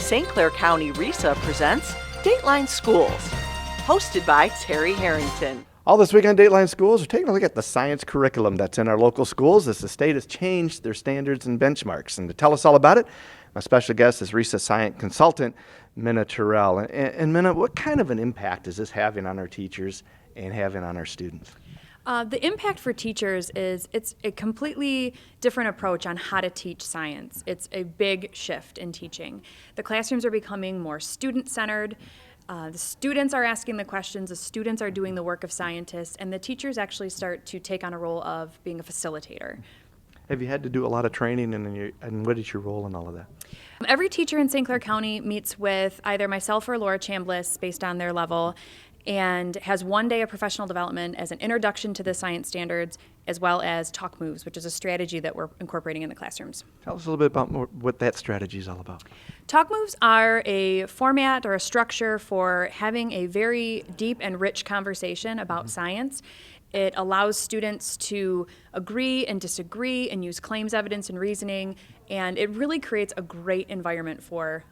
St. Clair County RESA presents Dateline Schools, hosted by Terry Harrington. All this week on Dateline Schools, we're taking a look at the science curriculum that's in our local schools as the state has changed their standards and benchmarks. And to tell us all about it, my special guest is RESA science consultant, Minna Turrell. And Minna, what kind of an impact is this having on our teachers and having on our students? The impact for teachers is it's a completely different approach on how to teach science. It's a big shift in teaching. The classrooms are becoming more student-centered. The students are asking the questions, the students are doing the work of scientists, and the teachers actually start to take on a role of being a facilitator. Have you had to do a lot of training, and what is your role in all of that? Every teacher in St. Clair County meets with either myself or Laura Chambless based on their level, and has one day of professional development as an introduction to the science standards, as well as Talk Moves, which is a strategy that we're incorporating in the classrooms. Tell us a little bit about what that strategy is all about. Talk Moves are a format or a structure for having a very deep and rich conversation about science. It allows students to agree and disagree and use claims, evidence, and reasoning, and it really creates a great environment for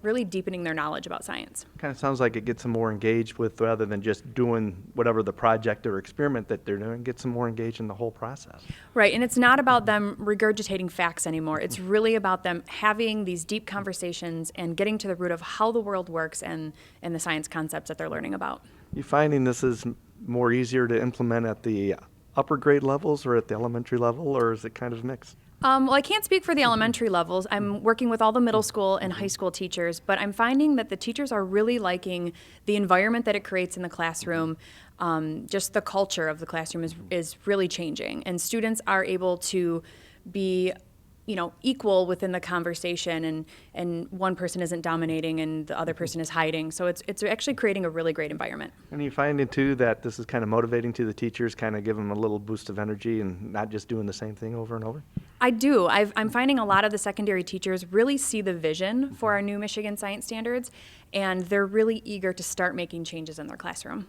really deepening their knowledge about science. Kind of sounds like it gets them more engaged with, rather than just doing whatever the project or experiment that they're doing, gets them more engaged in the whole process. Right, and it's not about them regurgitating facts anymore. It's really about them having these deep conversations and getting to the root of how the world works and the science concepts that they're learning about. You finding this is more easier to implement at the upper grade levels or at the elementary level, or is it kind of mixed? Well, I can't speak for the elementary levels. I'm working with all the middle school and high school teachers, but I'm finding that the teachers are really liking the environment that it creates in the classroom. Just the culture of the classroom is really changing, and students are able to be equal within the conversation, and one person isn't dominating and the other person is hiding. So it's actually creating a really great environment. And you finding too that this is kind of motivating to the teachers, kind of give them a little boost of energy and not just doing the same thing over and over? I do. I'm finding a lot of the secondary teachers really see the vision for our new Michigan science standards, and they're really eager to start making changes in their classroom.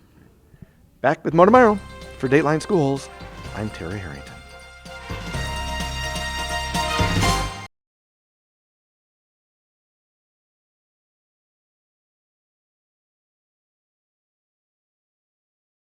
Back with more tomorrow. For Dateline Schools, I'm Terry Harrington.